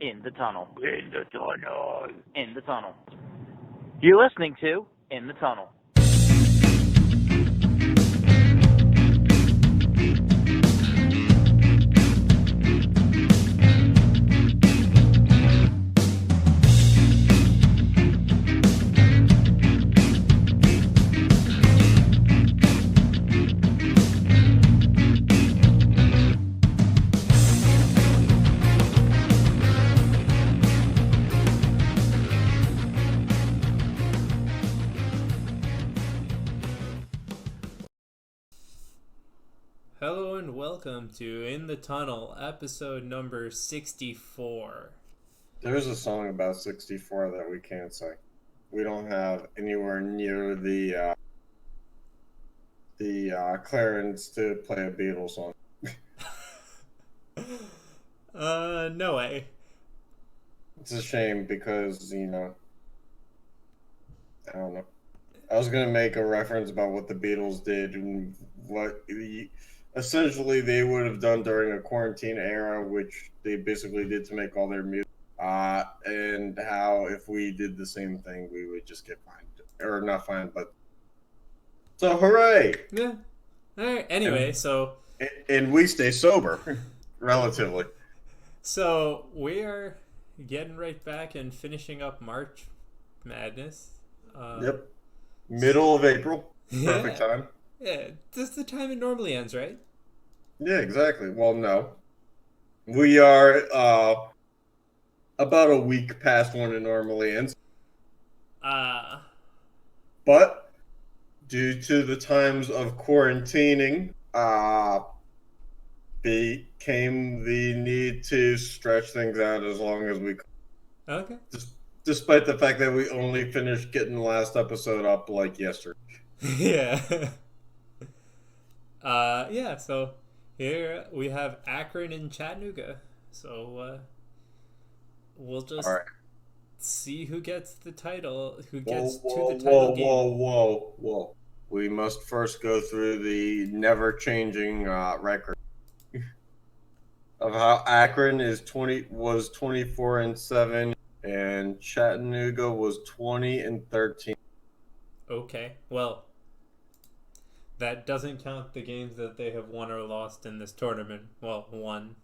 In the tunnel. In the tunnel. In the tunnel. You're listening to In the Tunnel. Hello and welcome to In the Tunnel, episode number 64. There's a song about 64 that we can't sing. We don't have anywhere near the clearance to play a Beatles song. No way. It's a shame because, I don't know. I was going to make a reference about what the Beatles did and what essentially they would have done during a quarantine era, which they basically did to make all their music. And how if we did the same thing, we would just get fined. Or not fined, but... So, hooray! Yeah. Alright, anyway, And we stay sober, relatively. So, we are getting right back and finishing up March Madness. Yep. Middle of April. Perfect time. Yeah, this is the time it normally ends, right? Yeah, exactly. Well, no. We are about a week past when it normally ends. But due to the times of quarantining, became the need to stretch things out as long as we could. Okay. Despite the fact that we only finished getting the last episode up like yesterday. Yeah. So here we have Akron and Chattanooga. So we'll just see who gets the title, who gets to the title game. Whoa. We must first go through the never-changing record of how Akron was 24-7 and Chattanooga was 20-13. Okay, well, that doesn't count the games that they have won or lost in this tournament. Well, one.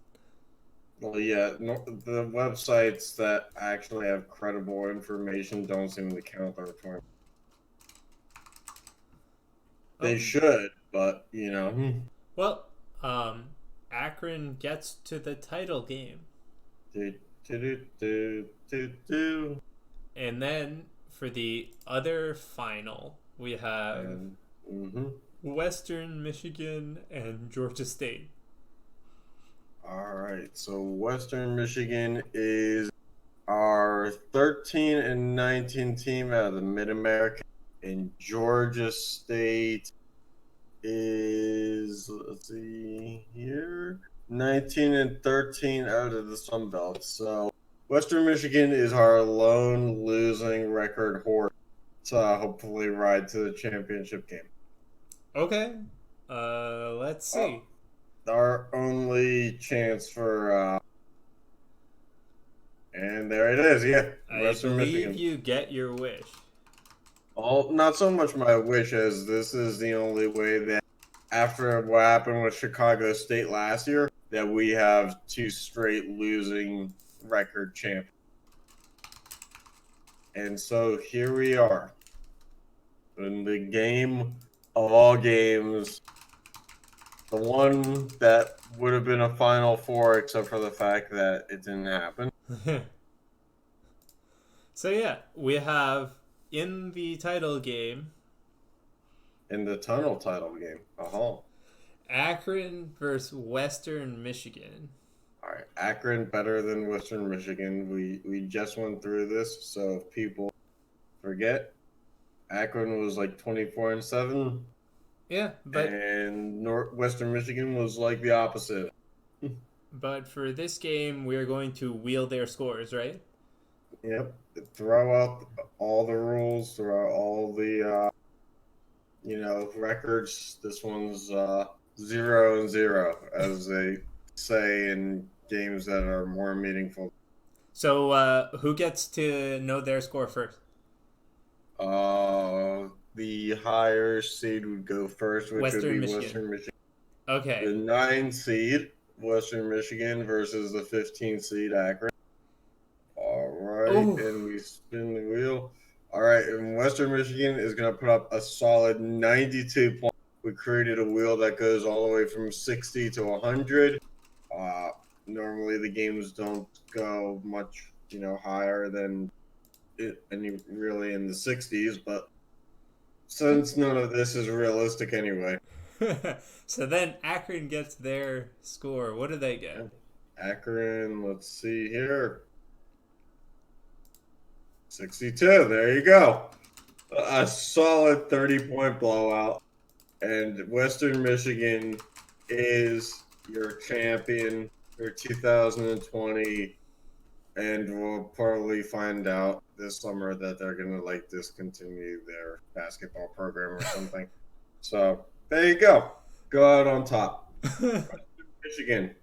Well, yeah, the websites that actually have credible information don't seem to count their tournament. They should, but, Well, Akron gets to the title game. And then, for the other final, we have Western Michigan and Georgia State. All right, so Western Michigan is our 13-19 team out of the Mid-America, and Georgia State is, let's see here, 19-13 out of the Sun Belt. So Western Michigan is our lone losing record horse to hopefully ride to the championship game. Okay, let's see. Our only chance for, and there it is, yeah. Western Michigan. You get your wish. Well, not so much my wish as this is the only way that after what happened with Chicago State last year, that we have two straight losing record champions. And so here we are in the game of all games, the one that would have been a Final Four except for the fact that it didn't happen. So yeah, we have in the title game. In the tunnel title game. Akron versus Western Michigan. All right, Akron better than Western Michigan. We just went through this, so if people forget, Akron was like 24-7. Yeah, but and Western Michigan was like the opposite. But for this game, we are going to wheel their scores, right? Yep. Throw out all the rules, throw out all the records. This one's 0-0, as they say in games that are more meaningful. So who gets to know their score first? The higher seed would go first, which would Western be Michigan. Western Michigan. Okay. The 9 seed, Western Michigan, versus the 15 seed, Akron. All right, Oof. and we spin the wheel. All right, and Western Michigan is going to put up a solid 92 points. We created a wheel that goes all the way from 60 to 100. Normally, the games don't go much, higher than any really in the 60s, but since none of this is realistic anyway. So then Akron gets their score. What do they get? Akron, let's see here. 62. There you go. A solid 30-point blowout. And Western Michigan is your champion for 2020. And we'll probably find out this summer that they're going to discontinue their basketball program or something. So there you go. Go out on top. Michigan.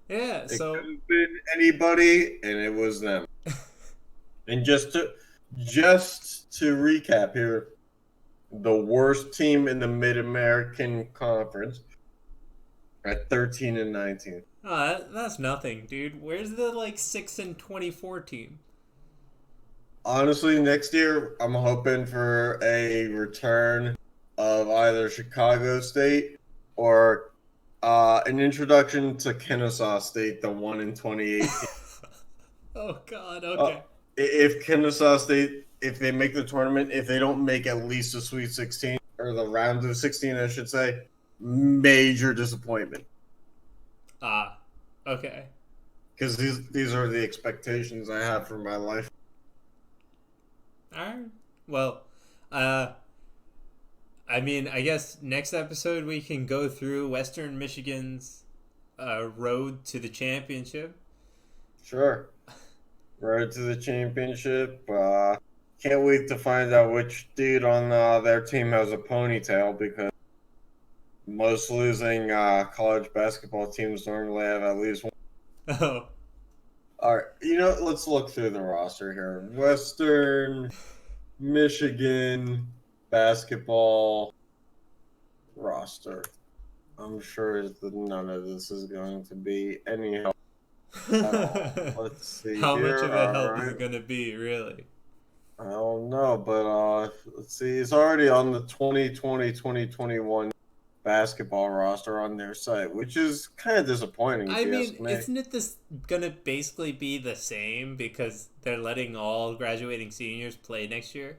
Yeah, It so could have been anybody, and it was them. And just to recap here, the worst team in the Mid-American Conference at 13-19. oh, that's nothing, dude. Where's the 6-24 team? Honestly, next year I'm hoping for a return of either Chicago State or an introduction to Kennesaw State, the one in 2018. Oh God, okay. If Kennesaw State, if they make the tournament, if they don't make at least the Sweet 16 or the round of 16, I should say, major disappointment. Okay. Because these are the expectations I have for my life. All right. Well, I mean, I guess next episode we can go through Western Michigan's road to the championship. Sure. Road to the championship. Can't wait to find out which dude on their team has a ponytail, because most losing college basketball teams normally have at least one. Oh. All right. Let's look through the roster here. Western Michigan basketball roster. I'm sure that none of this is going to be any help at all. Let's see. How here. much of a help All is right. it going to be, really? I don't know, but let's see. It's already on the 2020-2021 basketball roster on their site, which is kind of disappointing. I mean, ask me. isn't it going to basically be the same because they're letting all graduating seniors play next year?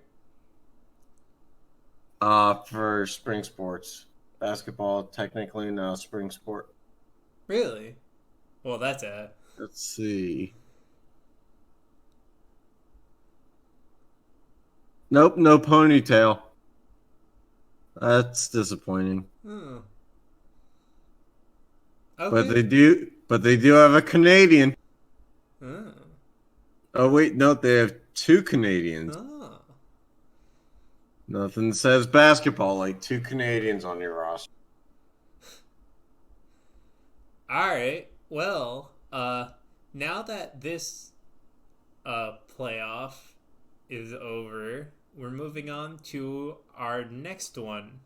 For spring sports. Basketball, technically no spring sport. Really? Well, that's a... Let's see. Nope, no ponytail. That's disappointing. Oh. Okay. But they do have a Canadian. Oh. Oh wait, no, they have 2 Canadians. Oh. Nothing says basketball like 2 Canadians on your roster. All right. Well, now that this playoff is over, we're moving on to our next one.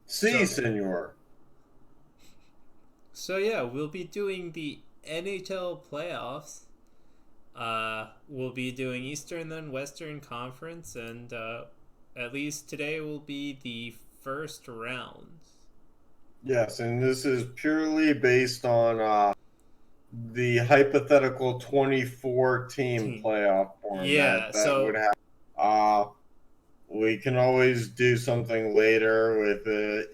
Senor. So yeah, we'll be doing the NHL playoffs. We'll be doing Eastern and Western Conference, and at least today will be the first round. Yes, and this is purely based on the hypothetical 24-team playoff format. Yeah, that would have. We can always do something later with the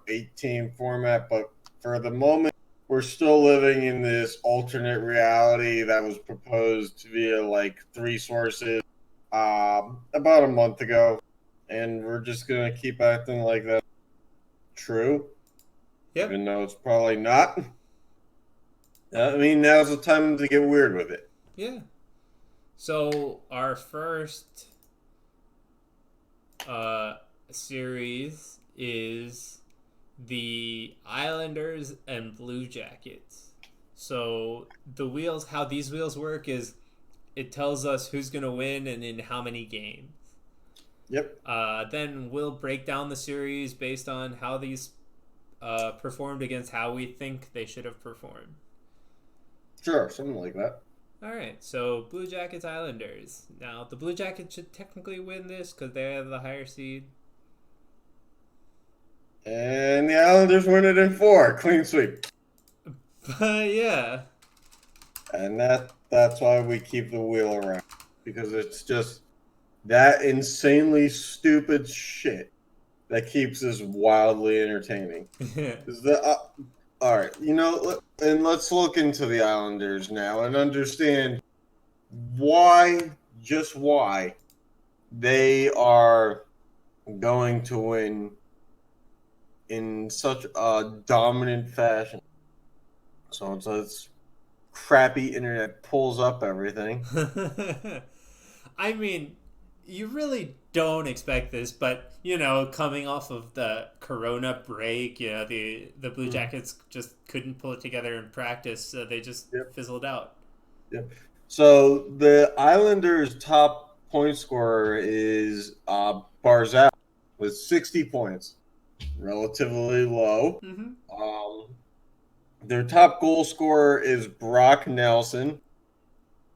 8-team format, but for the moment, we're still living in this alternate reality that was proposed via 3 sources about a month ago, and we're just gonna keep acting like that's true. Yep. Even though it's probably not. I mean, now's the time to get weird with it. Yeah. So our first series is the Islanders and Blue Jackets. So the wheels, how these wheels work is it tells us who's going to win and in how many games. Yep. Then we'll break down the series based on how these performed against how we think they should have performed. Sure, something like that. All right, so Blue Jackets Islanders. Now, the Blue Jackets should technically win this because they have the higher seed. And the Islanders win it in 4. Clean sweep. But yeah. And that's why we keep the wheel around. Because it's just that insanely stupid shit that keeps us wildly entertaining. All right, and let's look into the Islanders now and understand just why they are going to win in such a dominant fashion. So it's crappy internet pulls up everything. I mean, you really don't expect this, but coming off of the Corona break, the Blue Jackets just couldn't pull it together in practice, so they just fizzled out. Yep. So the Islanders' top point scorer is Barzal with 60 points, relatively low. Mm-hmm. Their top goal scorer is Brock Nelson.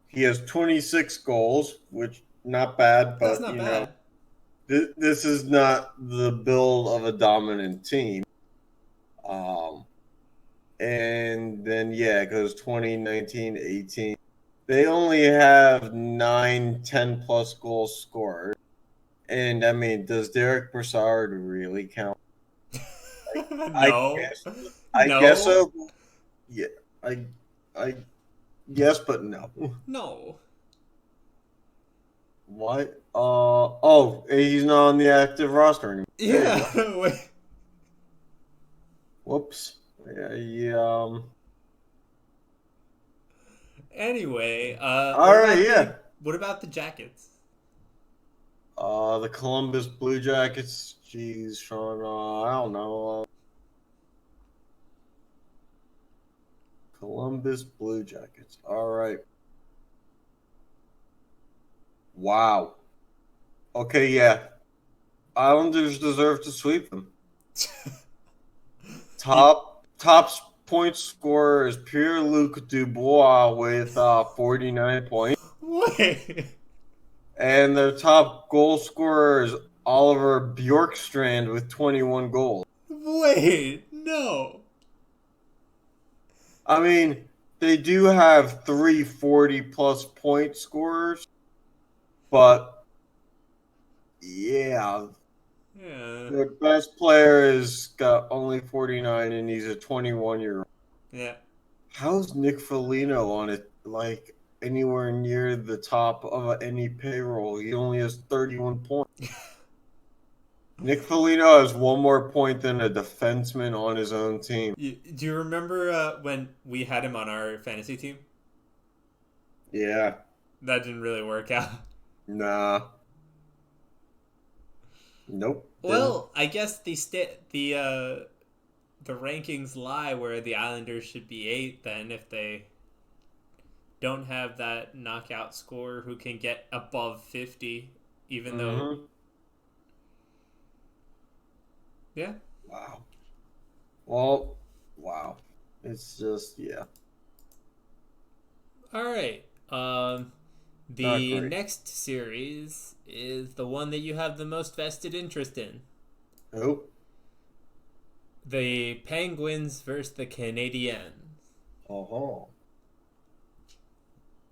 He has 26 goals, which not bad, but that's not bad. This is not the build of a dominant team. And then it goes 2019, 18. They only have 9, 10 plus goals scored. And I mean, does Derek Brassard really count? No. I No. guess so. Yeah, I yes, but no. No. What? He's not on the active roster anymore. Yeah. Wait. Whoops. Yeah. Anyway, All right. What about the Jackets? The Columbus Blue Jackets. Jeez, Sean. I don't know. Columbus Blue Jackets. All right. Wow. Okay, yeah. Islanders deserve to sweep them. Top point scorer is Pierre-Luc Dubois with 49 points. Wait. And their top goal scorer is Oliver Bjorkstrand with 21 goals. Wait, no. I mean, they do have 3 40-plus point scorers, but yeah. Their best player has got only 49, and he's a 21-year-old. Yeah. How's Nick Foligno on it, anywhere near the top of any payroll? He only has 31 points. Nick Foligno has one more point than a defenseman on his own team. Do you remember when we had him on our fantasy team? Yeah. That didn't really work out. Nah. Nope. Well, I guess the rankings lie where the Islanders should be 8 then if they don't have that knockout scorer who can get above 50 even though yeah. Wow. Well, wow. It's just All right. The next series is the one that you have the most vested interest in. Who? The Penguins versus the Canadiens. Oh.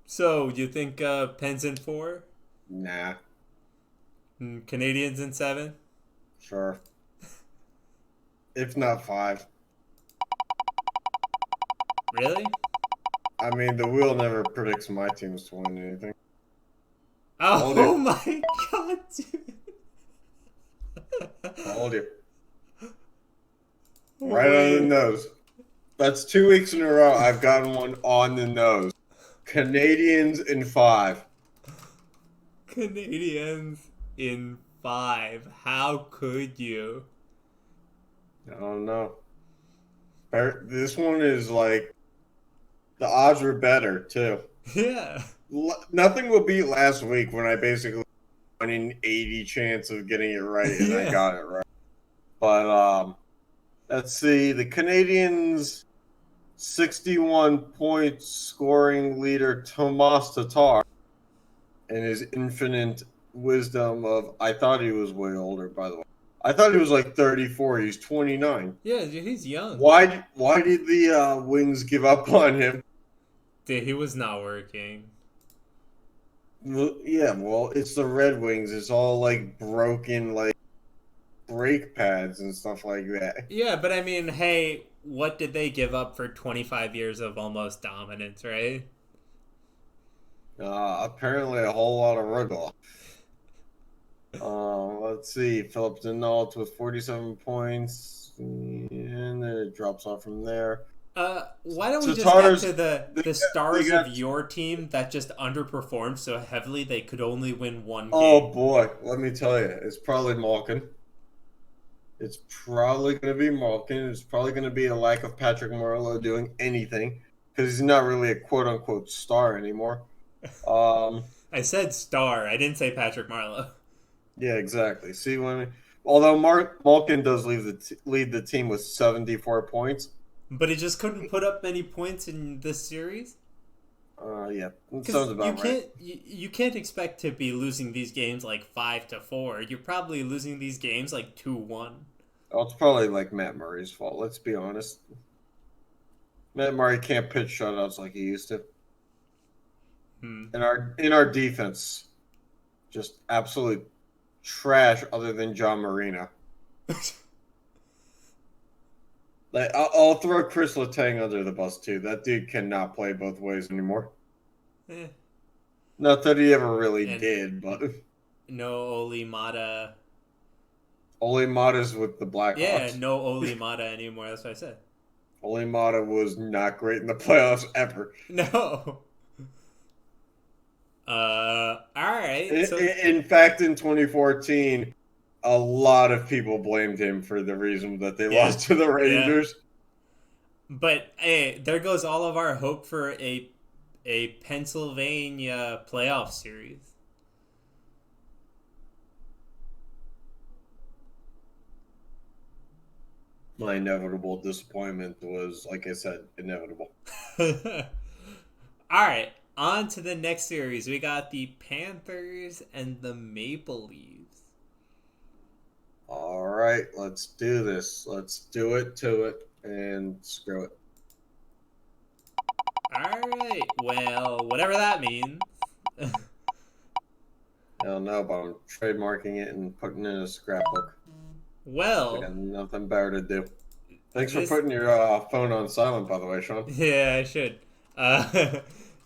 So, you think Pens in 4? Nah. Canadiens in 7? Sure. If not 5. Really? I mean, the wheel never predicts my teams to win anything. Oh my god, dude. Hold you. Right on the nose. That's 2 weeks in a row I've gotten one on the nose. Canadiens in 5. Canadiens in 5. How could you? I don't know. This one is The odds were better too. Yeah. Nothing will beat last week when I basically won an 80 chance of getting it right, and I Yeah. got it right. But let's see. The Canadians' 61 point scoring leader Tomas Tatar, and his infinite wisdom of, I thought he was way older, by the way. I thought he was like 34. He's 29. Yeah, he's young. Why did the Wings give up on him? Dude, he was not working. Well, yeah, well, it's the Red Wings. It's all like broken, like brake pads and stuff like that. Yeah, but I mean, hey, what did they give up for 25 years of almost dominance, right? Apparently a whole lot of wriggle. Let's see. Philip Denault with 47 points, and then it drops off from there. Why don't we Tatars, just get to the stars got, of your team that just underperformed so heavily they could only win one game? Oh boy, let me tell you, it's probably Malkin. It's probably going to be Malkin. It's probably going to be a lack of Patrick Marleau doing anything because he's not really a quote-unquote star anymore. I said star. I didn't say Patrick Marleau. Yeah, exactly. See, although Malkin does lead the team with 74 points. But he just couldn't put up many points in this series? Yeah. Sounds about right. You can't expect to be losing these games like 5-4. You're probably losing these games like 2-1. Oh, it's probably like Matt Murray's fault, let's be honest. Matt Murray can't pitch shutouts like he used to. In our defense, just absolute trash other than John Marino. Like, I'll throw Chris Letang under the bus too. That dude cannot play both ways anymore. Not that he ever really did, but no Oli Mata. Oli Mata's with the Blackhawks. Yeah, no Oli Mata anymore. That's what I said. Oli Mata was not great in the playoffs ever. No. All right. In fact, in 2014. A lot of people blamed him for the reason that they lost to the Rangers. Yeah. But hey, there goes all of our hope for a Pennsylvania playoff series. My inevitable disappointment was, like I said, inevitable. All right, on to the next series. We got the Panthers and the Maple Leafs. All right, let's do this. Let's do it to it and screw it. All right, well, whatever that means. I don't know, but I'm trademarking it and putting it in a scrapbook. Well, I got nothing better to do. Thanks for putting your phone on silent, by the way, Sean. Yeah, I should.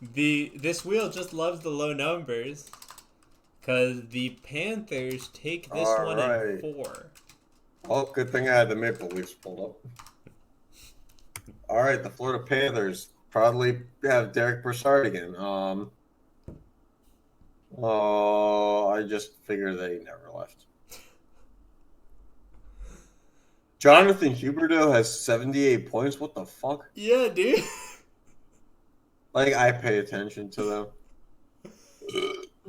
This wheel just loves the low numbers. Because the Panthers take this one in 4. Oh, good thing I had the Maple Leafs pulled up. All right, the Florida Panthers proudly have Derek Brassard again. I just figured they never left. Jonathan Huberdeau has 78 points. What the fuck? Yeah, dude. Like, I pay attention to them.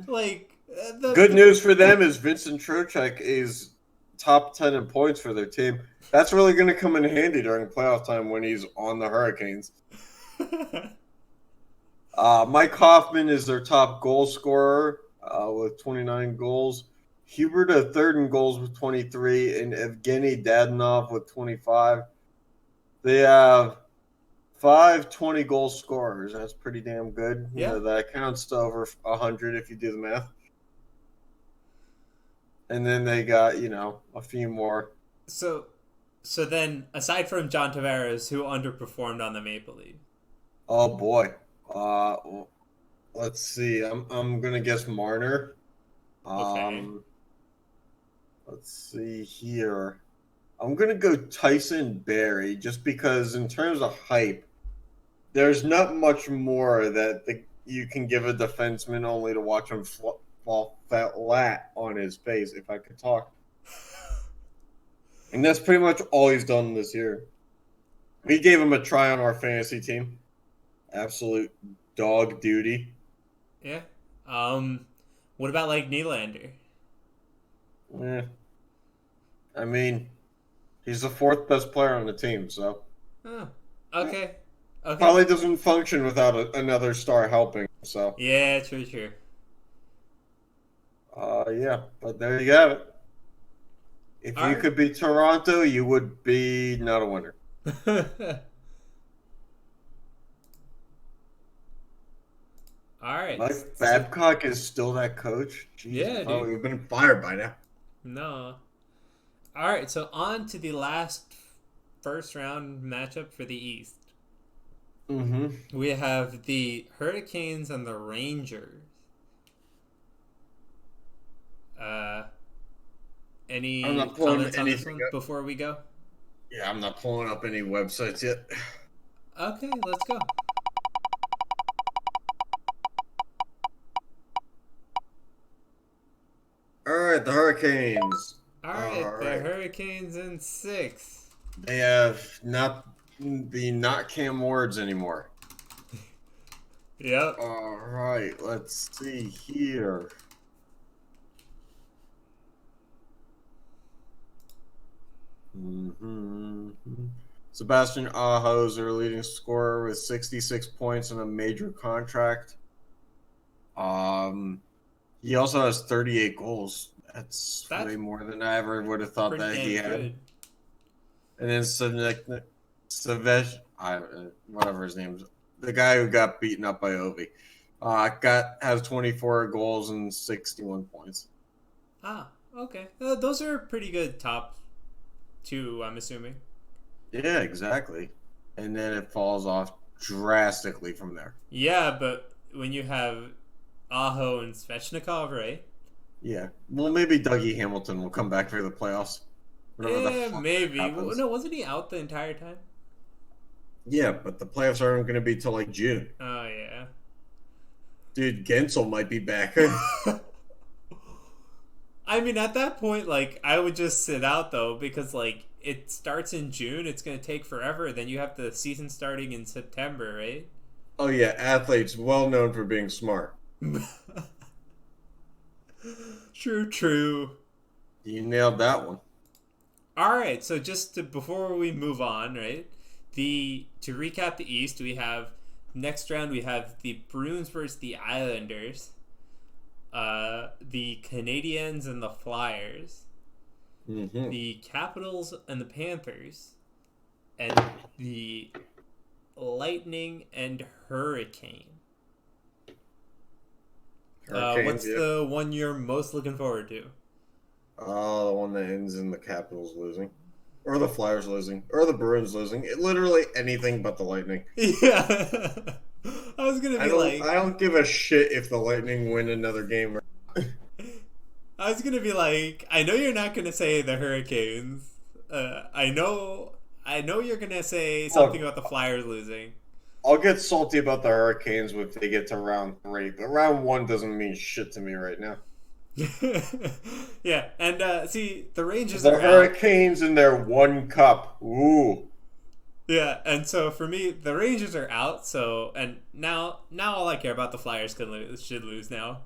Like... Good news for them is Vincent Trocheck is top 10 in points for their team. That's really going to come in handy during playoff time when he's on the Hurricanes. Mike Hoffman is their top goal scorer with 29 goals. Hubert third in goals with 23, and Evgeny Dadonov with 25. They have 5 20-goal scorers. That's pretty damn good. Yeah. That counts to over 100 if you do the math. And then they got, a few more. So then, aside from John Tavares, who underperformed on the Maple Leaf? Oh, boy. Let's see. I'm going to guess Marner. Okay. Let's see here. I'm going to go Tyson Barrie just because in terms of hype, there's not much more that you can give a defenseman only to watch him fall flat on his face, if I could talk. And that's pretty much all he's done this year. We gave him a try on our fantasy team. Absolute dog duty. Yeah. What about like Nylander? Eh, I mean, he's the fourth best player on the team, so Oh, okay. Okay. probably doesn't function without another star helping. So, Yeah, true, true. yeah, but there you have it. If All you right. could be Toronto, you would be not a winner. All right. Mike So Babcock is still that coach? Jeez, I yeah, thought dude. we've been fired by now. No. All right. So on to the last first round matchup for the East. Mm-hmm. We have the Hurricanes and the Rangers. Uh, I'm any not pulling comments on this anything one up. before we go? Yeah, I'm not pulling up any websites yet. Okay, let's go. All right, the Hurricanes. All All right, the right. Hurricanes in 6. They have not Cam Wards anymore. Yep. All right, let's see here. Mm-hmm. Sebastian Aho is their leading scorer with 66 points and a major contract. He also has 38 goals. That's That's way more than I ever would have thought pretty that he damn had. good. And then Savesh, whatever his name is, the guy who got beaten up by Ovi, has 24 goals and 61 points. Ah, okay. Those are pretty good top 2, I'm assuming. Yeah, exactly. And then it falls off drastically from there. Yeah, but when you have Aho and Svechnikov, right? Yeah. Well, maybe Dougie Hamilton will come back for the playoffs. Whatever the Yeah, fuck maybe. Well, happens. no, wasn't he out the entire time? Yeah, but the playoffs aren't going to be till like June. Oh, yeah. Dude, Gensel might be back. I mean, at that point, like, I would just sit out, though, because, like, it starts in June. It's going to take forever. Then you have the season starting in September, right? Oh, yeah, athletes well known for being smart. True, true. You nailed that one. All right, so before we move on, right? To recap the East, we have next round we have the Bruins versus the Islanders, the Canadiens and the Flyers, Mm-hmm. the Capitals and the Panthers, and the Lightning and Hurricane. What's Yeah. the one you're most looking forward to? The one that ends in the Capitals losing. Or the Flyers losing. Or the Bruins losing. Literally anything but the Lightning. Yeah. I was gonna be I don't give a shit if the Lightning win another game. I was gonna be like, I know you're not gonna say the Hurricanes. I know you're gonna say something about the Flyers losing. I'll get salty about the Hurricanes if they get to round 3, but round 1 doesn't mean shit to me right now. Yeah, and see, the Rangers The are out. Hurricanes in their 1 cup. Ooh. Yeah, and so for me, the Rangers are out. So, and now all I care about the Flyers should lose now.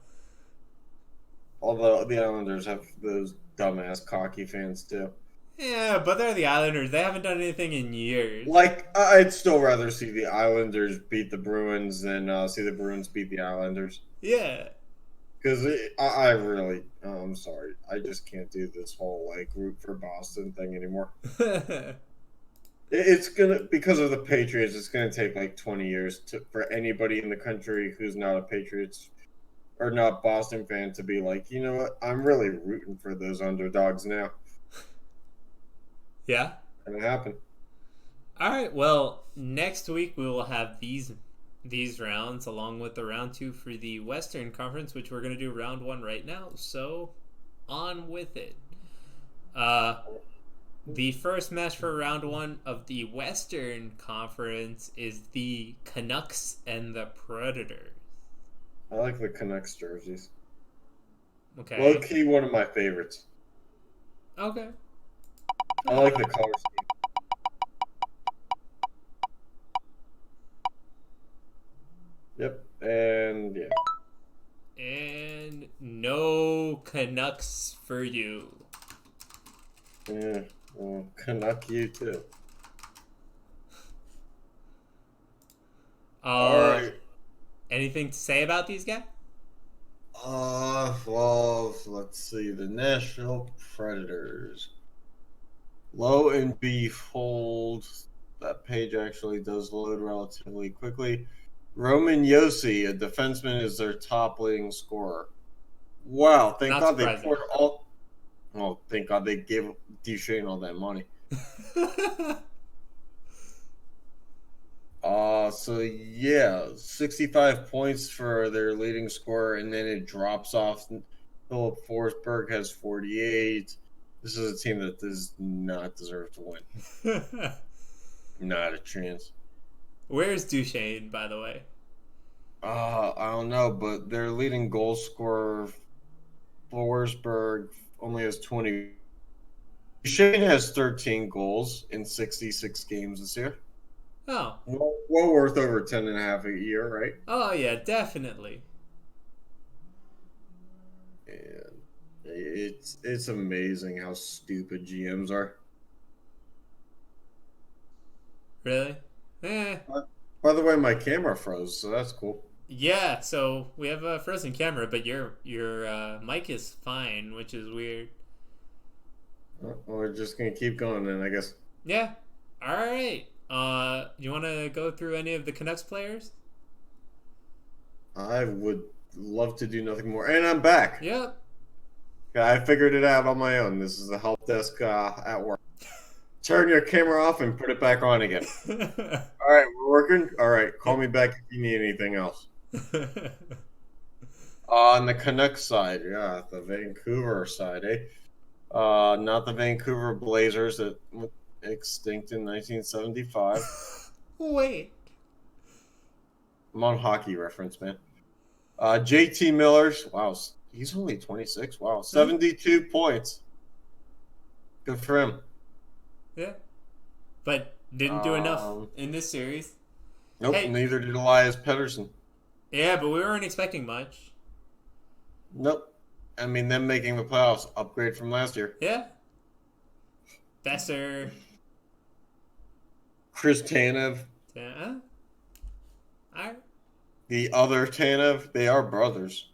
Although the Islanders have those dumbass cocky fans too. Yeah, but they're the Islanders. They haven't done anything in years. Like, I'd still rather see the Islanders beat the Bruins than see the Bruins beat the Islanders. Yeah. Because I really, I'm sorry, I just can't do this whole like root for Boston thing anymore. It's gonna, because of the Patriots, it's gonna take like 20 years for anybody in the country who's not a Patriots or not Boston fan to be like, you know what, I'm really rooting for those underdogs now. Yeah. And it happened. All right. Well, next week we will have these rounds along with the round 2 for the Western Conference, which we're going to do round 1 right now. So, on with it. The first match for round 1 of the Western Conference is the Canucks and the Predators. I like the Canucks jerseys. Okay. Low key, one of my favorites. Okay. I like the color scheme. Yep, and yeah. And no Canucks for you. Yeah, well, Canuck you too. All right. Anything to say about these guys? Well, let's see. The Nashville Predators. Lo and behold, that page actually does load relatively quickly. Roman Yossi, a defenseman, is their top leading scorer. Wow, thank Not God they surprising. poured all. Well, thank God they gave Duchesne all that money. So yeah, 65 points for their leading scorer, and then it drops off. Philip Forsberg has 48. This is a team that does not deserve to win. Not a chance. Where's Duchesne, by the way? I don't know, but their leading goal scorer, Forsberg, only has 20. Shane has 13 goals in 66 games this year. Oh. Well worth over 10 and a half a year, right? Oh, yeah, definitely. And it's amazing how stupid GMs are. Really? Eh. By the way, my camera froze, so that's cool. Yeah, so we have a frozen camera, but your mic is fine, which is weird. Well, we're just gonna keep going then, I guess. Yeah. All right. You want to go through any of the Canucks players? I would love to do nothing more, and I'm back. Yep. Yeah, I figured it out on my own. This is the help desk at work. Turn your camera off and put it back on again. All right, we're working. All right, call me back if you need anything else. On the Canucks side, yeah, the Vancouver side, eh? Not the Vancouver Blazers that went extinct in 1975. Wait. I'm on Hockey Reference, man. JT Miller's, wow, he's only 26. Wow, 72 points. Good for him. Yeah. But didn't do enough in this series. Nope, Hey. neither did Elias Pettersson. Yeah, but we weren't expecting much. Nope. I mean, them making the playoffs, upgrade from last year. Yeah. Besser. Chris Tanev. Yeah. All right. The other Tanev, they are brothers.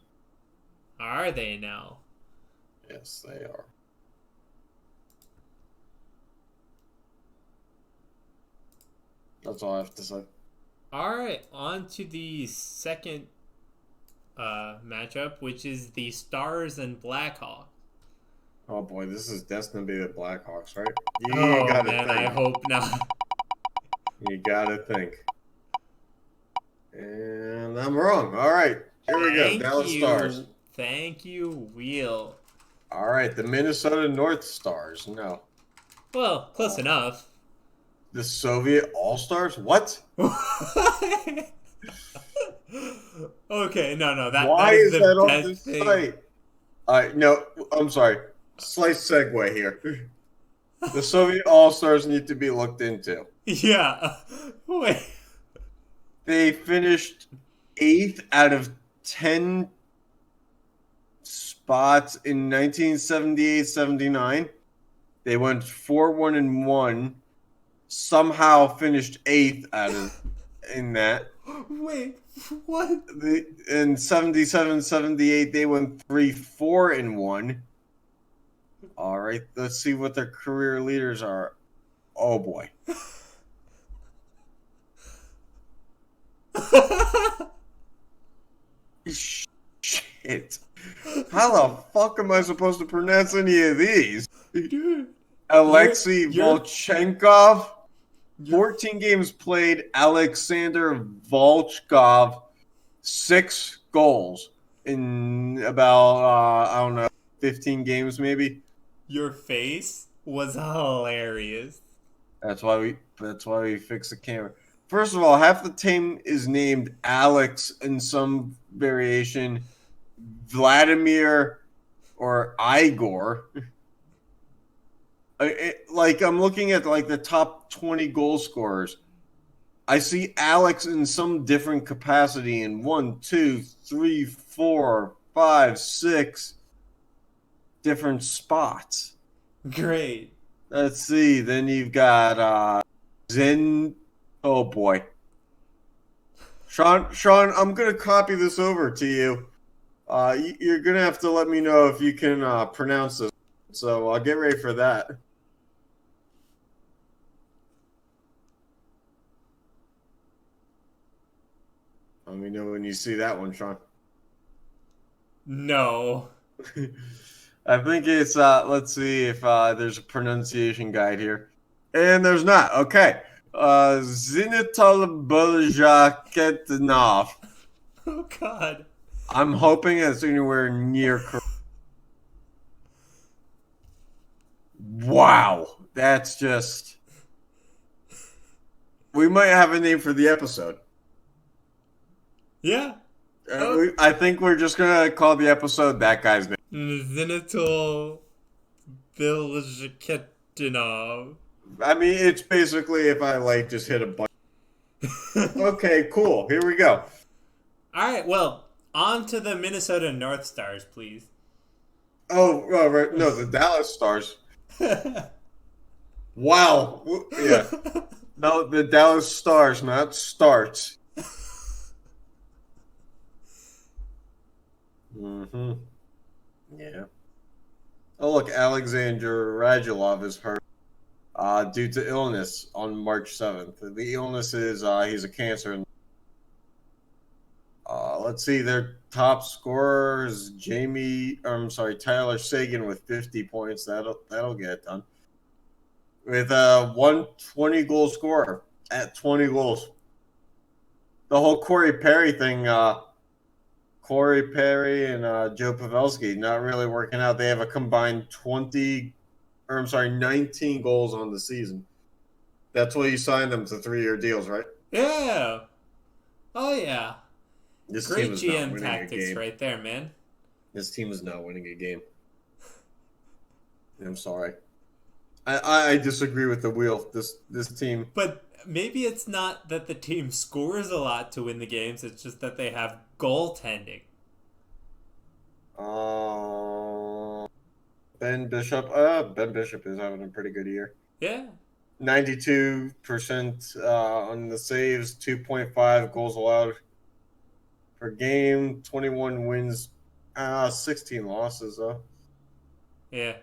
Are they now? Yes, they are. That's all I have to say. All right, on to the second matchup, which is the Stars and Blackhawks. Oh boy, this is destined to be the Blackhawks, right? You Oh gotta man, think. I hope not. You gotta think. And I'm wrong. All right, here we go. Dallas Stars. Thank you, Wheel. All right, the Minnesota North Stars. No. Well, close enough. The Soviet All-Stars? What? Okay, no, that Why that is is the that on best the thing. site? No, I'm sorry. Slight segue here. The Soviet All-Stars need to be looked into. Yeah. Wait. They finished 8th out of 10 spots in 1978-79. They went 4-1-1. Somehow finished 8th out of in that. Wait, what? In 77-78, they went 3-4-1. All right, let's see what their career leaders are. Oh boy. Shit. How the fuck am I supposed to pronounce any of these? Dude. Alexei Volchenkov, 14 games played. Alexander Volchkov, 6 goals in about, I don't know, 15 games maybe. Your face was hilarious. That's why we fixed the camera. First of all, half the team is named Alex in some variation, Vladimir or Igor. I'm looking at like the top 20 goal scorers. I see Alex in some different capacity in 1, 2, 3, 4, 5, 6 different spots. Great. Let's see. Then you've got Zen. Oh boy, Sean. I'm gonna copy this over to you. You're gonna have to let me know if you can pronounce this. So I'll get ready for that. Let me know when you see that one, Sean. No. I think it's let's see if there's a pronunciation guide here. And there's not. Okay. Zinetula Biljaketdinov. Oh God. I'm hoping it's anywhere near correct. Wow. That's just we might have a name for the episode. Yeah. I think we're just gonna call the episode that guy's name. Zinetula Biljaketdinov. I mean, it's basically if I just hit a button. Okay, cool. Here we go. All right. Well, on to the Minnesota North Stars, please. Oh, right. No, the Dallas Stars. Wow. Yeah. No, the Dallas Stars, not Starts. Mm-hmm. Yeah. Oh, look, Alexander Radulov is hurt due to illness on March 7th. The illness is he's a cancer. Let's see, their top scorer is Tyler Sagan with 50 points. That'll get it done. With a 120 goal scorer at 20 goals. The whole Corey Perry thing, Corey Perry and Joe Pavelski not really working out. They have a combined 19 goals on the season. That's why you signed them to 3-year deals, right? Yeah. Oh yeah. This Great team is GM not winning tactics a game. right there, man. This team is not winning a game. I'm sorry. I disagree with the wheel. This team. But maybe it's not that the team scores a lot to win the games. It's just that they have goaltending. Ben Bishop. Ben Bishop is having a pretty good year. Yeah. 92% on the saves, 2.5 goals allowed per game, 21 wins, 16 losses though. Yeah.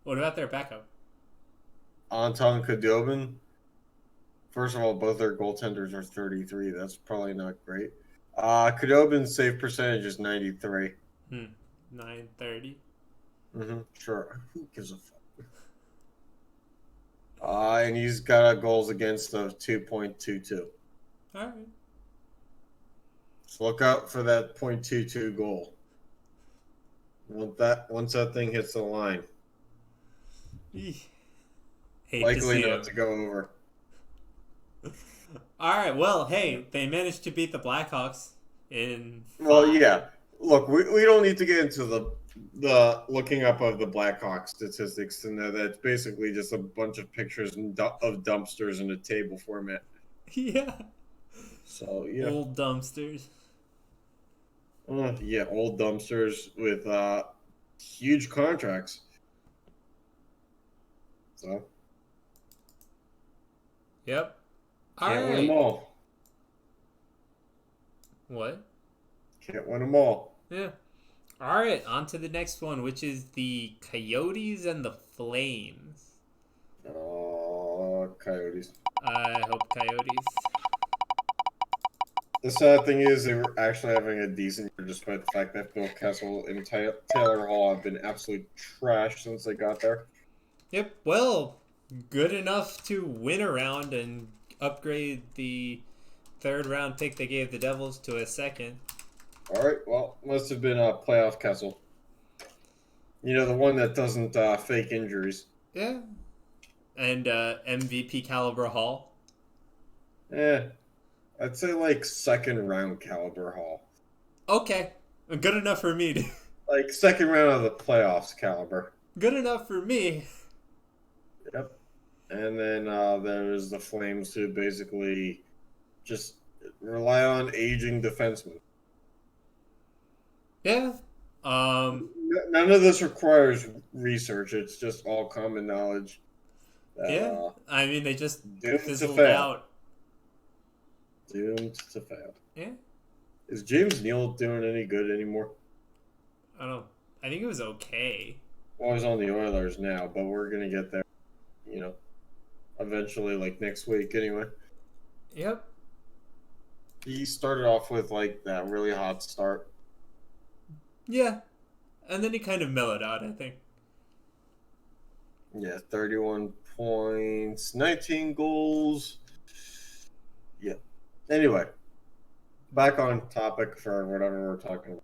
What about their backup? Anton Khudobin. First of all, both their goaltenders are 33. That's probably not great. Khudobin's save percentage is 93. 930. Sure. Who gives a fuck? And he's got goals against of 2.22. All right. So look out for that .22 goal. Once that thing hits the line, likely not to go over. All right. Well, hey, they managed to beat the Blackhawks in. Well, yeah. Look, we don't need to get into the looking up of the Blackhawks statistics to know that it's basically just a bunch of pictures of dumpsters in a table format. Yeah. So yeah. Old dumpsters. Yeah, old dumpsters with huge contracts. So. Yep. Can't win them all. What? Can't win them all. Yeah. All right, on to the next one, which is the Coyotes and the Flames. Oh, Coyotes. I hope Coyotes. The sad thing is they were actually having a decent year despite the fact that Phil Kessel and Taylor Hall have been absolute trash since they got there. Yep, well, good enough to win a round and upgrade the third round pick they gave the Devils to a second. All right, well, must have been a playoff Kessel. You know, the one that doesn't fake injuries. Yeah. And MVP caliber Hall. Yeah. I'd say like second round caliber Hall. Okay. Good enough for me. Like second round of the playoffs caliber. Good enough for me. Yep. And then there's the Flames, who basically just rely on aging defensemen. Yeah. None of this requires research. It's just all common knowledge. That, Yeah. I mean, they just doomed to fizzled fail. out. Doomed to fail. Yeah. Is James Neal doing any good anymore? I don't know. I think it was okay. Well, he's on the Oilers now, but we're gonna get there. Eventually, like next week, anyway. Yep. He started off with like that really hot start. Yeah. And then he kind of mellowed out, I think. Yeah, 31 points, 19 goals. Yeah. Anyway, back on topic for whatever we're talking about.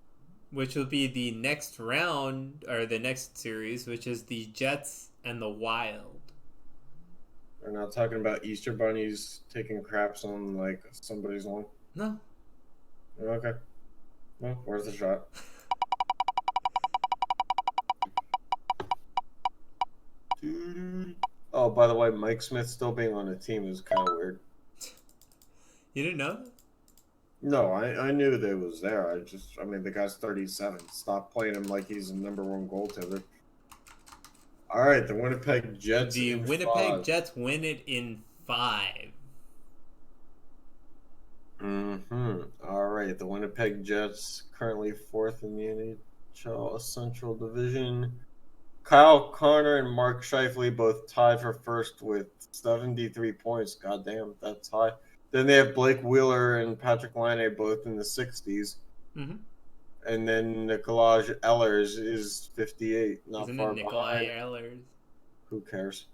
Which will be the next round, or the next series, which is the Jets and the Wild. We're not talking about Easter bunnies taking craps on like somebody's lawn. No. Okay. Well, where's the shot? Oh, by the way, Mike Smith still being on the team is kind of weird. You didn't know that? No, I knew that it was there. I mean, the guy's 37. Stop playing him like he's the number one goaltender. All right, the Winnipeg Jets. The Winnipeg Jets win it in 5. All right, the Winnipeg Jets currently 4th in the NHL Central Division. Kyle Connor and Mark Scheifele both tied for first with 73 points. Goddamn, that's high. Then they have Blake Wheeler and Patrick Laine both in the 60s. Mm-hmm. And then Nikolaj Ehlers is 58, not Isn't far it behind. Ehlers? Who cares?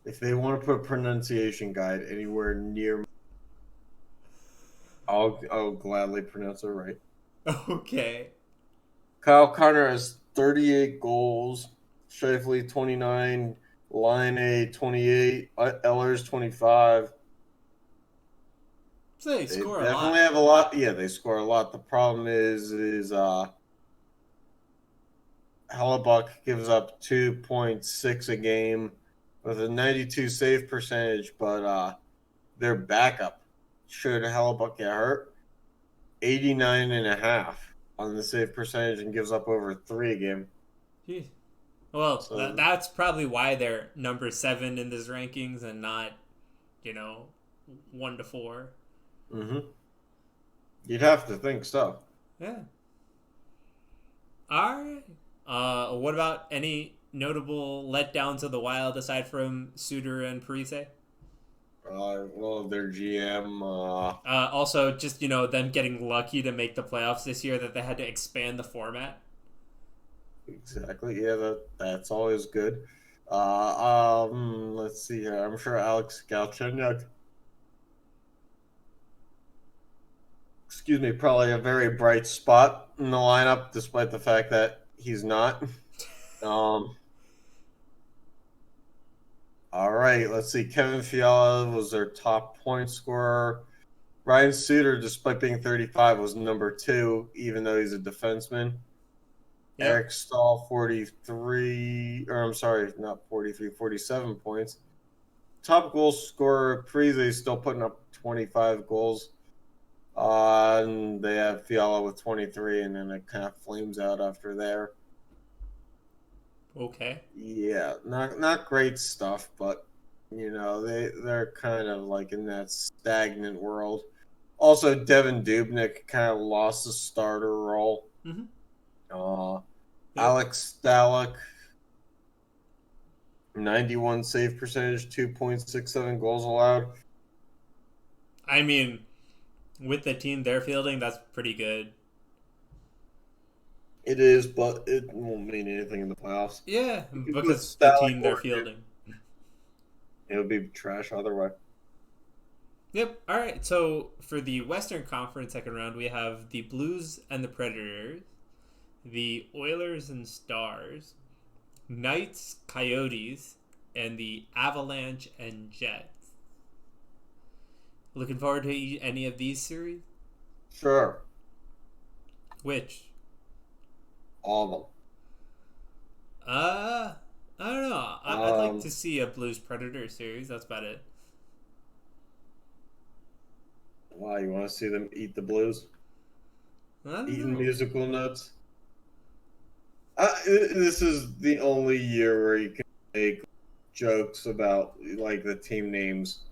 If they want to put a pronunciation guide anywhere near, I'll gladly pronounce it right. Okay. Kyle Connor has 38 goals, Scheifele 29, Laine 28, Ehlers 25. So they score a lot. Definitely have a lot. Yeah, they score a lot. The problem is Hellebuck gives up 2.6 a game with a 92 save percentage, but their backup, should Hellebuck get hurt, 89.5 on the save percentage and gives up over 3 a game. Jeez. Well, So, that's probably why they're number 7 in this rankings and not, 1 to 4. Mm-hmm. You'd have to think so. Yeah. All right. What about any notable letdowns of the Wild aside from Suter and Parise? Well, their GM. Also, just them getting lucky to make the playoffs this year, that they had to expand the format. Exactly. Yeah, that's always good. Let's see here. I'm sure Alex Galchenyuk. Excuse me, probably a very bright spot in the lineup, despite the fact that he's not. All right, let's see. Kevin Fiala was their top point scorer. Ryan Suter, despite being 35, was number 2, even though he's a defenseman. Yep. Eric Stahl, 43, or I'm sorry, not 43, 47 points. Top goal scorer, Parise, still putting up 25 goals. And they have Fiala with 23, and then it kind of flames out after there. Okay. Yeah, not great stuff, but they're kind of like in that stagnant world. Also, Devin Dubnyk kind of lost the starter role. Mm-hmm. Alex Stalock, 91 save percentage, 2.67 goals allowed. I mean, with the team they're fielding, that's pretty good. It is, but it won't mean anything in the playoffs. Yeah, because the team they're fielding. It would be trash either way. Yep. All right. So for the Western Conference second round, we have the Blues and the Predators, the Oilers and Stars, Knights, Coyotes, and the Avalanche and Jets. Looking forward to any of these series? Sure. Which? All of them. I don't know. I'd like to see a Blues Predator series. That's about it. Wow, you want to see them eat the Blues? I don't Eating know. musical notes? This is the only year where you can make jokes about like the team names,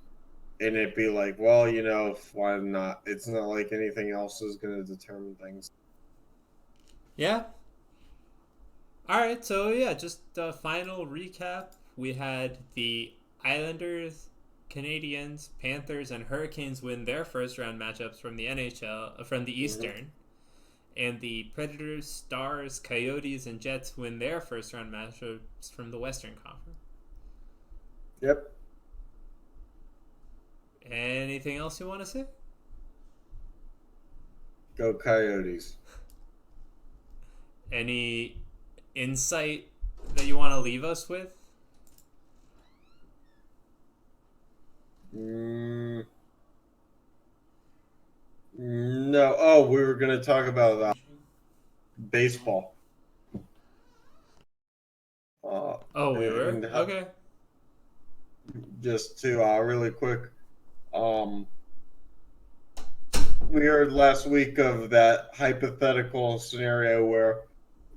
and it be like, well, why not? It's not like anything else is going to determine things. Yeah. All right. So yeah, just a final recap. We had the Islanders, Canadians, Panthers, and Hurricanes win their first round matchups from the NHL from the Eastern. And the Predators, Stars, Coyotes, and Jets win their first round matchups from the Western Conference. Yep. Anything else you want to say? Go Coyotes. Any insight that you want to leave us with? No. Oh, we were going to talk about baseball. We were? Okay. Just to really quick, we heard last week of that hypothetical scenario where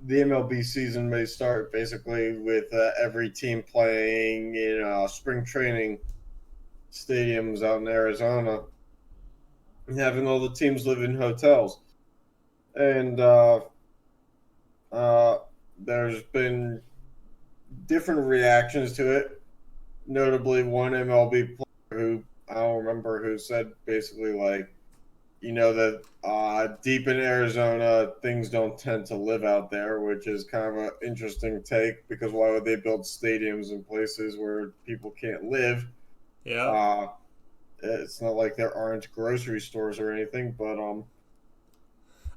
the MLB season may start basically with every team playing in spring training stadiums out in Arizona and having all the teams live in hotels. And there's been different reactions to it. Notably, one MLB player who I don't remember who said basically like, that deep in Arizona, things don't tend to live out there, which is kind of an interesting take because why would they build stadiums in places where people can't live? Yeah. It's not like there aren't grocery stores or anything, but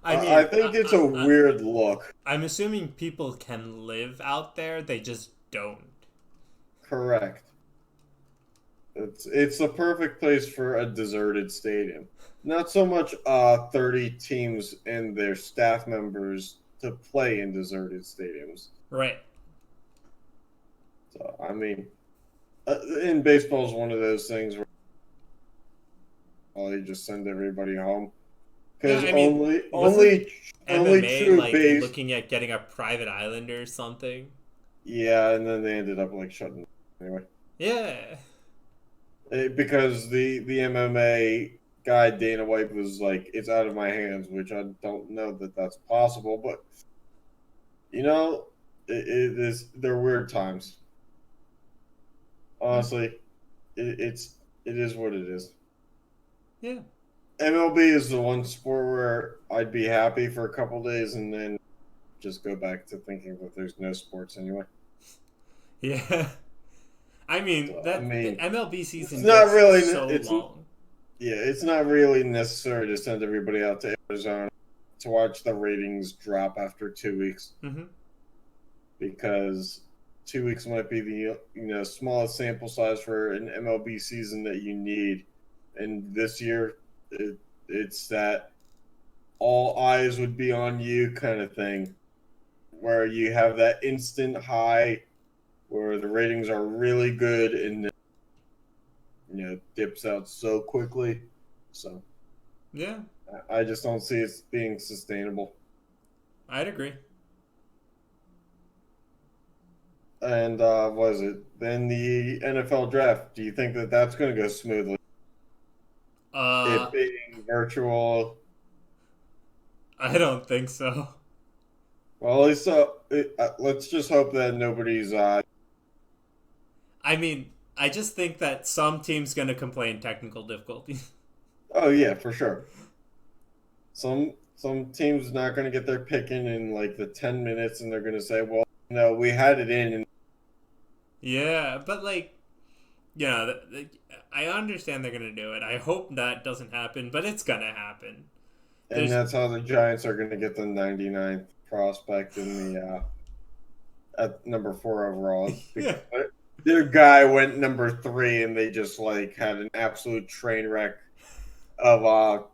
I think it's a weird look. I'm assuming people can live out there, they just don't. Correct. It's the perfect place for a deserted stadium. Not so much 30 teams and their staff members to play in deserted stadiums. Right. So, I mean, in baseball is one of those things where they just send everybody home. Because only MMA true like base. looking at getting a private island or something. Yeah, and then they ended up like shutting anyway. Yeah. Because the MMA guy Dana White was like, it's out of my hands, which I don't know that that's possible, but they're weird times. Honestly, it is what it is. Yeah. MLB is the one sport where I'd be happy for a couple days and then just go back to thinking that there's no sports anyway. Yeah. The MLB season gets so long. Yeah, it's not really necessary to send everybody out to Arizona to watch the ratings drop after 2 weeks. Mm-hmm. Because 2 weeks might be the smallest sample size for an MLB season that you need. And this year, it's that all eyes would be on you kind of thing, where you have that instant high where the ratings are really good and dips out so quickly. So yeah, I just don't see it being sustainable. I'd agree. And was it then the NFL draft? Do you think that that's going to go smoothly? It being virtual. I don't think so. Well, at least let's just hope that nobody's. I just think that some team's gonna complain technical difficulties. Oh yeah, for sure. Some teams not going to get their pick in like the 10 minutes, and they're going to say, "Well, no, we had it in." Yeah, but I understand they're gonna do it. I hope that doesn't happen, but it's gonna happen. And that's how the Giants are going to get the 99th prospect in the at number 4 overall. Yeah. Their guy went number 3, and they just like had an absolute train wreck of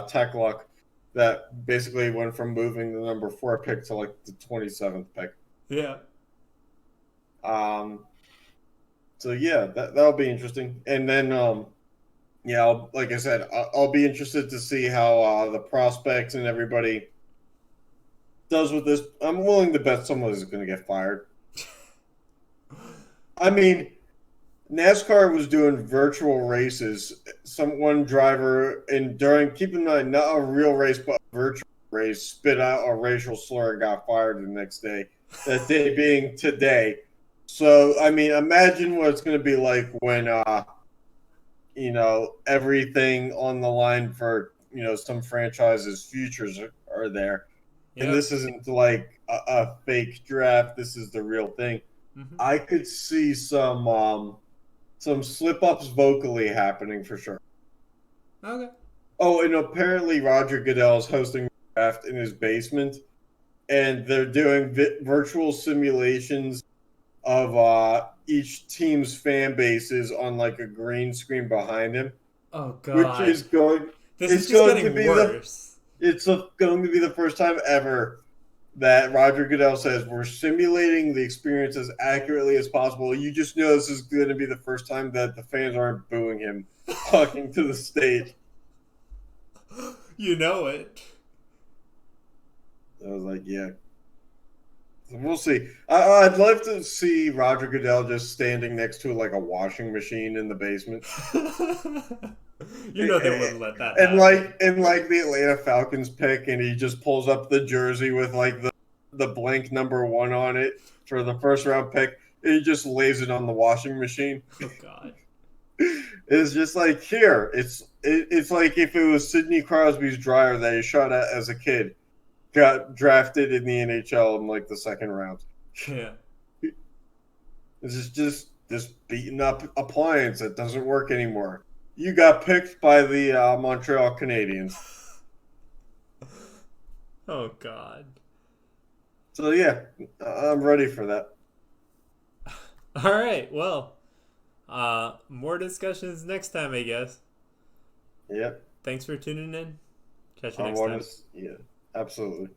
tech luck that basically went from moving the number 4 pick to like the 27th pick. Yeah. So yeah, that'll be interesting. And then yeah, like I said, I'll be interested to see how the prospects and everybody does with this. I'm willing to bet someone is going to get fired. I mean, NASCAR was doing virtual races. One driver, and during, keep in mind, not a real race, but a virtual race, spit out a racial slur and got fired the next day. That day being today. So, I mean, imagine what it's going to be like when, everything on the line for, some franchises' futures are there. And Yep. this isn't like a fake draft. This is the real thing. Mm-hmm. I could see some slip-ups vocally happening for sure. Okay. Oh, and apparently Roger Goodell is hosting a draft in his basement, and they're doing virtual simulations of each team's fan bases on like a green screen behind him. Oh God. Which is going. This is just getting worse. It's going to be the first time ever that Roger Goodell says we're simulating the experience as accurately as possible. You just know this is going to be the first time that the fans aren't booing him talking to the stage. You know it. I was like, yeah. We'll see. I'd love to see Roger Goodell just standing next to like a washing machine in the basement. You know they wouldn't let that happen. happen. Like the Atlanta Falcons pick, and he just pulls up the jersey with like the blank number 1 on it for the first round pick, and he just lays it on the washing machine. Oh God. It's just like, here. It's like if it was Sidney Crosby's dryer that he shot at as a kid, got drafted in the NHL in like the second round. Yeah. This is just this beaten up appliance that doesn't work anymore. You got picked by the Montreal Canadiens. Oh God. So yeah, I'm ready for that. All right. Well, more discussions next time, I guess. Yep. Thanks for tuning in. Catch you next time. Yeah, absolutely.